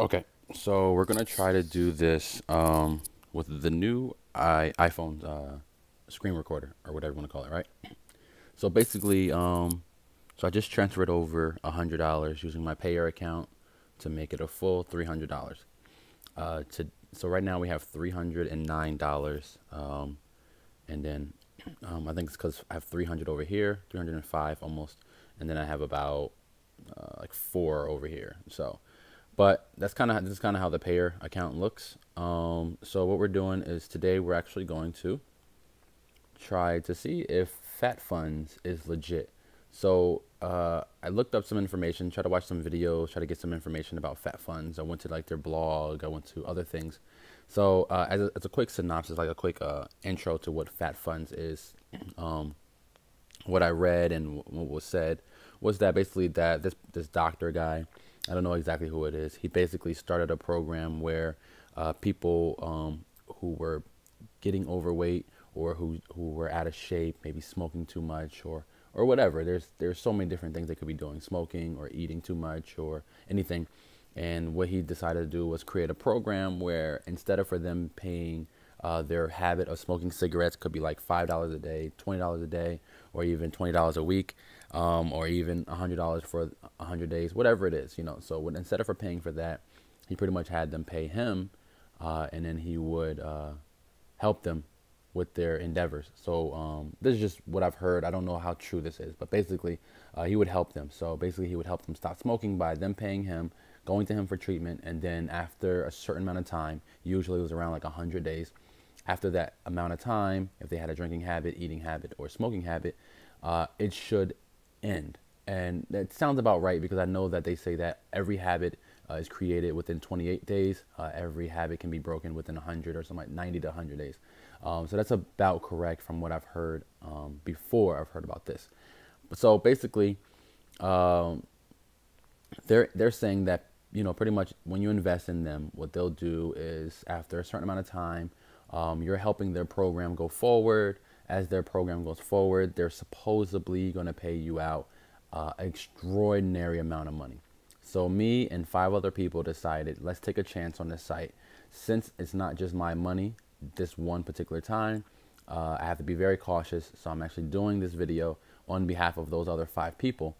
Okay, so we're gonna try to do this with the new iPhone screen recorder or whatever you want to call it, right? So basically, so I just transferred over $100 using my Payer account to make it a full $300. So right now we have $309, and then I think it's because I have 300 over here, 305 almost, and then I have about like four over here. So. But this is kind of how the payer account looks. So what we're doing is today we're actually going to try to see if FatFunds is legit. So I looked up some information, tried to watch some videos, try to get some information about FatFunds. I went to like their blog, I went to other things. So as a quick synopsis, like a quick intro to what FatFunds is, what I read and what was said was that basically that this doctor guy, I don't know exactly who it is. He basically started a program where people who were getting overweight or who were out of shape, maybe smoking too much or whatever. There's so many different things they could be doing, smoking or eating too much or anything. And what he decided to do was create a program where instead of for them paying their habit of smoking cigarettes, could be like $5 a day, $20 a day, or even $20 a week, or even $100 for 100 days, whatever it is, you know. So instead of for paying for that, he pretty much had them pay him, and then he would help them with their endeavors. So this is just what I've heard. I don't know how true this is, but basically he would help them. So basically he would help them stop smoking by them paying him, going to him for treatment, and then after a certain amount of time, usually it was around like 100 days, after that amount of time, if they had a drinking habit, eating habit, or smoking habit, it should end. And that sounds about right because I know that they say that every habit is created within 28 days. Every habit can be broken within 100 or something like 90 to 100 days. So that's about correct from what I've heard before I've heard about this. So basically, they're saying that, you know, pretty much when you invest in them, what they'll do is after a certain amount of time, you're helping their program go forward. As their program goes forward, they're supposedly going to pay you out extraordinary amount of money. So me and 5 other people decided, let's take a chance on this site. Since it's not just my money this one particular time, I have to be very cautious. So I'm actually doing this video on behalf of those other 5 people,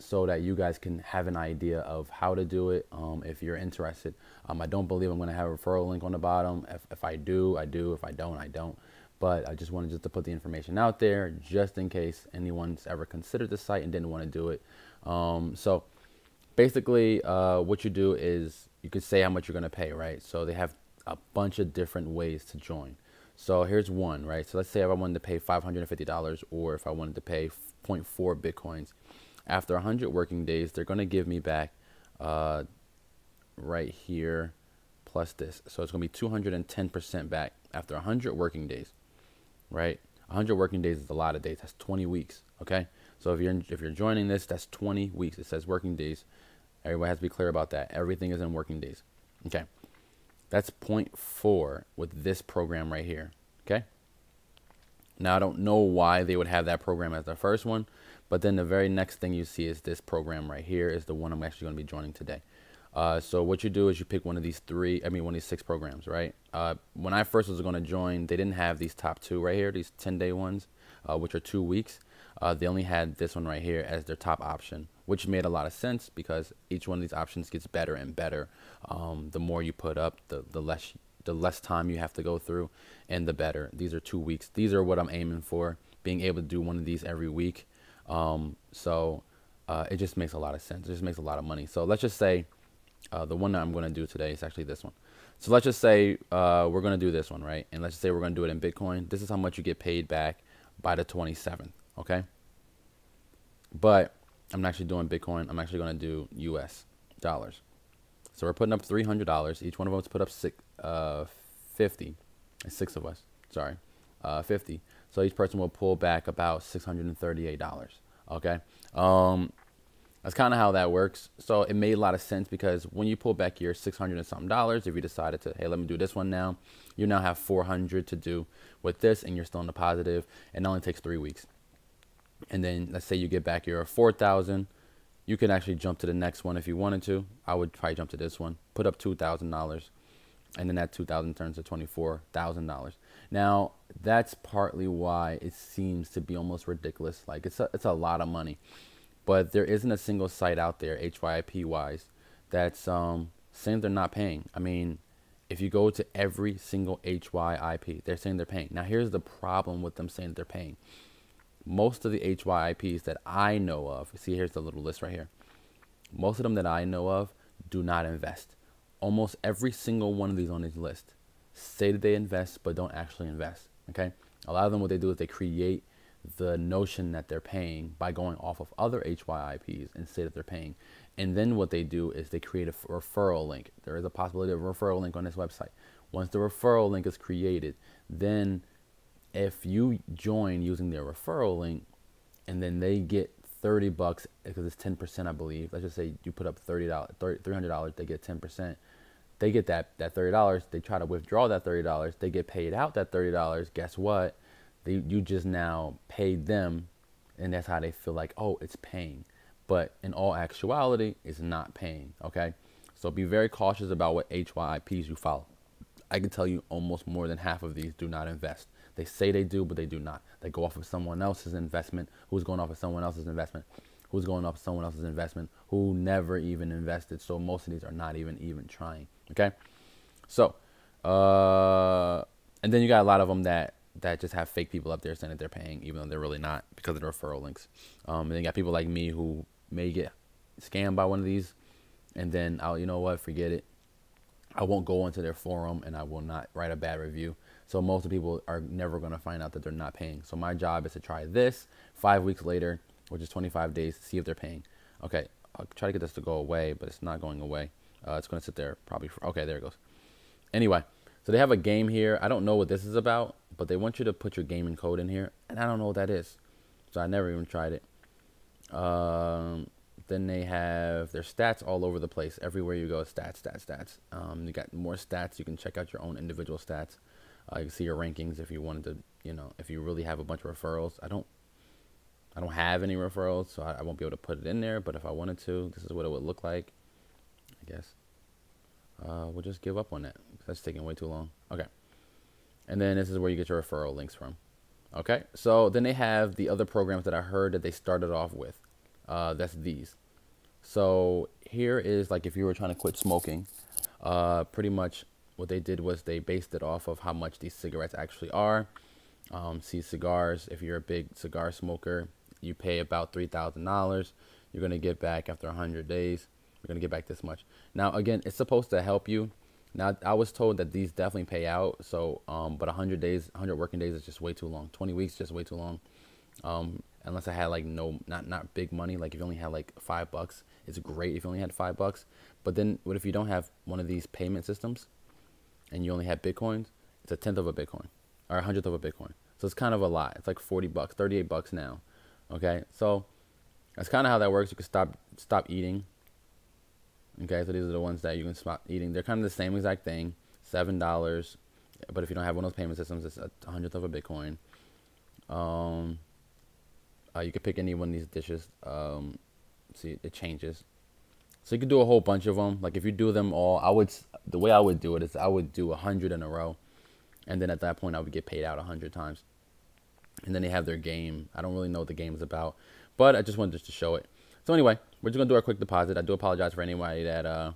so that you guys can have an idea of how to do it if you're interested. I don't believe I'm going to have a referral link on the bottom. If I do, I do. If I don't, I don't. But I just wanted just to put the information out there just in case anyone's ever considered the site and didn't want to do it. So basically what you do is you could say how much you're going to pay, right? So they have a bunch of different ways to join. So here's one, right? So let's say if I wanted to pay $550 or if I wanted to pay zero point 0.4 Bitcoins. After 100 working days, they're going to give me back right here plus this. So it's going to be 210% back after 100 working days, right? 100 working days is a lot of days. That's 20 weeks, okay? So if you're joining this, that's 20 weeks. It says working days. Everybody has to be clear about that. Everything is in working days, okay? That's zero point 0.4 with this program right here, okay? Now, I don't know why they would have that program as the first one, but then the very next thing you see is this program right here is the one I'm actually going to be joining today. So what you do is you pick one of these 6 programs, right? When I first was going to join, they didn't have these top 2 right here, these 10-day ones, which are 2 weeks. They only had this one right here as their top option, which made a lot of sense because each one of these options gets better and better. The more you put up, the less time you have to go through, and the better. These are 2 weeks. These are what I'm aiming for, being able to do one of these every week. So it just makes a lot of sense. It just makes a lot of money. So let's just say the one that I'm going to do today is actually this one. So let's just say we're going to do this one, right? And let's just say we're going to do it in Bitcoin. This is how much you get paid back by the 27th, okay? But I'm not actually doing Bitcoin. I'm actually going to do US dollars. So we're putting up $300. Each one of us put up 50. It's 6 of us. Sorry, 50. So each person will pull back about $638. Okay. That's kind of how that works. So it made a lot of sense because when you pull back your 600 and something dollars, if you decided to, hey, let me do this one now, you now have 400 to do with this, and you're still in the positive. And it only takes 3 weeks. And then let's say you get back your 4,000. You can actually jump to the next one if you wanted to. I would probably jump to this one, put up $2,000, and then that 2,000 turns to $24,000. Now, that's partly why it seems to be almost ridiculous. Like it's a lot of money, but there isn't a single site out there, HYIP wise, that's saying they're not paying. I mean, if you go to every single HYIP, they're saying they're paying. Now, here's the problem with them saying they're paying. Most of the HYIPs that I know of, see, here's the little list right here. Most of them that I know of do not invest. Almost every single one of these on this list say that they invest, but don't actually invest. Okay. A lot of them, what they do is they create the notion that they're paying by going off of other HYIPs and say that they're paying. And then what they do is they create a referral link. There is a possibility of a referral link on this website. Once the referral link is created, then if you join using their referral link and then they get $30 because it's 10%, I believe. Let's just say you put up $300, they get 10%. They get that $30. They try to withdraw that $30. They get paid out that $30. Guess what? You just now paid them, and that's how they feel like, oh, it's paying. But in all actuality, it's not paying. Okay, so be very cautious about what HYIPs you follow. I can tell you almost more than half of these do not invest. They say they do, but they do not. They go off of someone else's investment, who's going off of someone else's investment, who's going off of someone else's investment, who never even invested. So most of these are not even trying. Okay, so and then you got a lot of them that just have fake people up there saying that they're paying, even though they're really not, because of the referral links. And then you got people like me who may get scammed by one of these, and then you know what, forget it. I won't go into their forum, and I will not write a bad review. So most of the people are never going to find out that they're not paying. So my job is to try this 5 weeks later, which is 25 days, to see if they're paying. Okay, I'll try to get this to go away, but it's not going away. It's going to sit there probably okay, there it goes. Anyway, so they have a game here. I don't know what this is about, but they want you to put your gaming code in here, and I don't know what that is. So I never even tried it. Then they have their stats all over the place. Everywhere you go, stats. You got more stats. You can check out your own individual stats. You can see your rankings if you wanted to, if you really have a bunch of referrals. I don't have any referrals, so I won't be able to put it in there. But if I wanted to, this is what it would look like, I guess. We'll just give up on that. That's taking way too long. Okay. And then this is where you get your referral links from. Okay. So then they have the other programs that I heard that they started off with. That's these. So here is like if you were trying to quit smoking, pretty much what they did was they based it off of how much these cigarettes actually are. See cigars, if you're a big cigar smoker, you pay about $3,000. You're going to get back after 100 days. You're going to get back this much. Now, again, it's supposed to help you. Now, I was told that these definitely pay out. So, but 100 days, 100 working days is just way too long. 20 weeks, just way too long. Unless I had like not big money. Like if you only had like $5, it's great if you only had $5. But then what if you don't have one of these payment systems and you only have Bitcoins? It's a tenth of a Bitcoin or a hundredth of a Bitcoin. So it's kind of a lot. It's like $40, $38 now. Okay. So that's kind of how that works. You can stop eating. Okay. So these are the ones that you can stop eating. They're kind of the same exact thing. $7. But if you don't have one of those payment systems, it's a hundredth of a Bitcoin. You could pick any one of these dishes. See, it changes. So you could do a whole bunch of them. Like if you do them all, the way I would do it is I would do 100 in a row. And then at that point I would get paid out 100 times. And then they have their game. I don't really know what the game is about, but I just wanted to show it. So anyway, we're just going to do our quick deposit. I do apologize for anybody that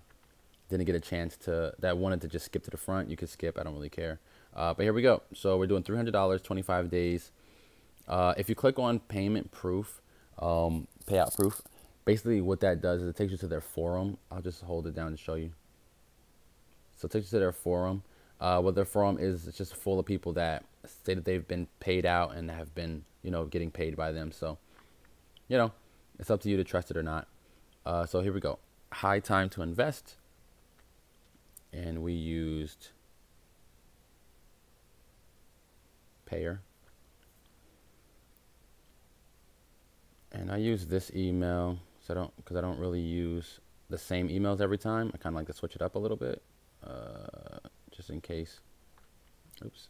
didn't get a chance that wanted to just skip to the front. You could skip. I don't really care. But here we go. So we're doing $300, 25 days. If you click on payment proof, payout proof, basically what that does is it takes you to their forum. I'll just hold it down to show you. So it takes you to their forum. What their forum is, it's just full of people that say that they've been paid out and have been, getting paid by them. So, it's up to you to trust it or not. So here we go. High time to invest. And we used Payer. And I use this email because I don't really use the same emails every time. I kind of like to switch it up a little bit, just in case. Oops.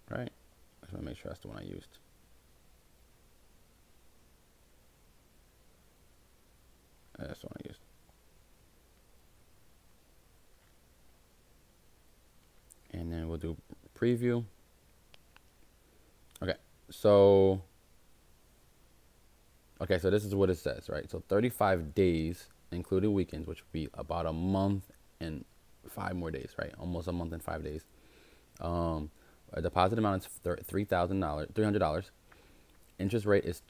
Right. just want to make sure that's the one I used. That's the one I used. And then we'll do preview. Okay, so this is what it says, right? So 35 days, including weekends, which would be about a month and 5 more days, right? Almost a month and 5 days. A deposit amount is $300. Interest rate is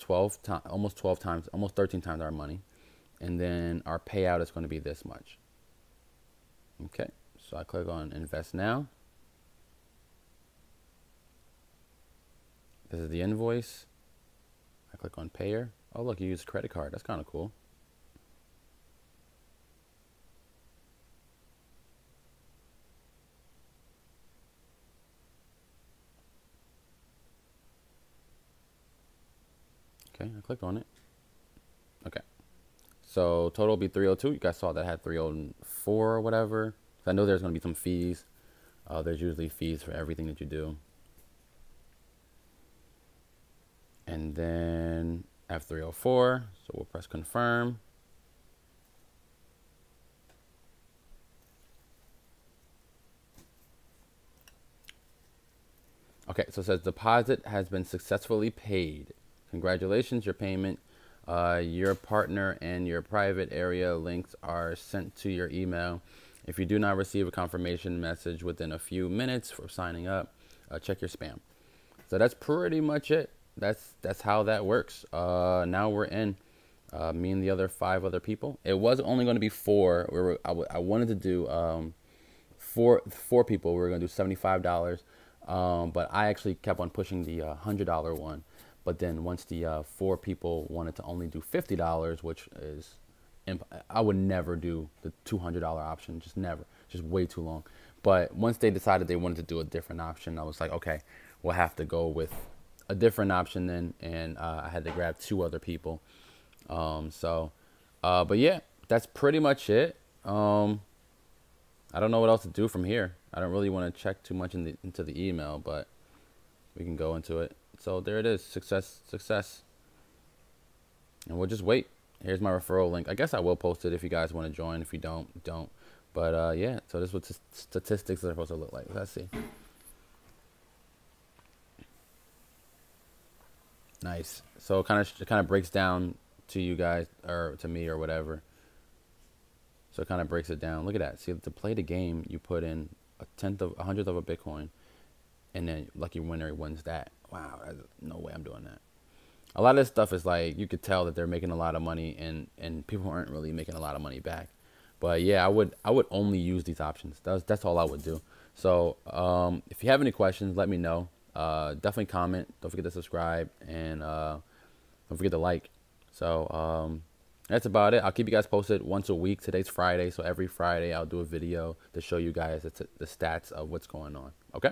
almost 13 times our money. And then our payout is going to be this much. Okay, so I click on invest now. This is the invoice. I click on payer. Oh, look, you use credit card. That's kind of cool. Okay, I clicked on it. Okay. So total will be 302. You guys saw that I had 304 or whatever. So I know there's going to be some fees. There's usually fees for everything that you do. And then I have 304. So we'll press confirm. Okay, so it says deposit has been successfully paid. Congratulations, your payment. Your partner and your private area links are sent to your email. If you do not receive a confirmation message within a few minutes for signing up, check your spam. So that's pretty much it. That's how that works. Now we're in. Me and the other 5 other people. It was only going to be 4. I wanted to do four people. We were going to do $75. But I actually kept on pushing the $100 one. But then once the 4 people wanted to only do $50, which is, I would never do the $200 option, just never, just way too long. But once they decided they wanted to do a different option, I was like, okay, we'll have to go with a different option then. And I had to grab 2 other people. But yeah, that's pretty much it. I don't know what else to do from here. I don't really want to check too much into the email, but we can go into it. So there it is, success. And we'll just wait. Here's my referral link. I guess I will post it if you guys want to join. If you don't, don't. But yeah, so this is what statistics are supposed to look like. Let's see. Nice. So it kind of breaks down to you guys, or to me, or whatever. So it kind of breaks it down. Look at that. See, to play the game, you put in a hundredth of a Bitcoin, and then lucky winner wins that. Wow, no way I'm doing that. A lot of this stuff is like, you could tell that they're making a lot of money, and people aren't really making a lot of money back. But yeah, I would only use these options. That's all I would do. So if you have any questions, let me know. Definitely comment. Don't forget to subscribe, and don't forget to like. So that's about it. I'll keep you guys posted once a week. Today's Friday, so every Friday I'll do a video to show you guys the stats of what's going on. Okay?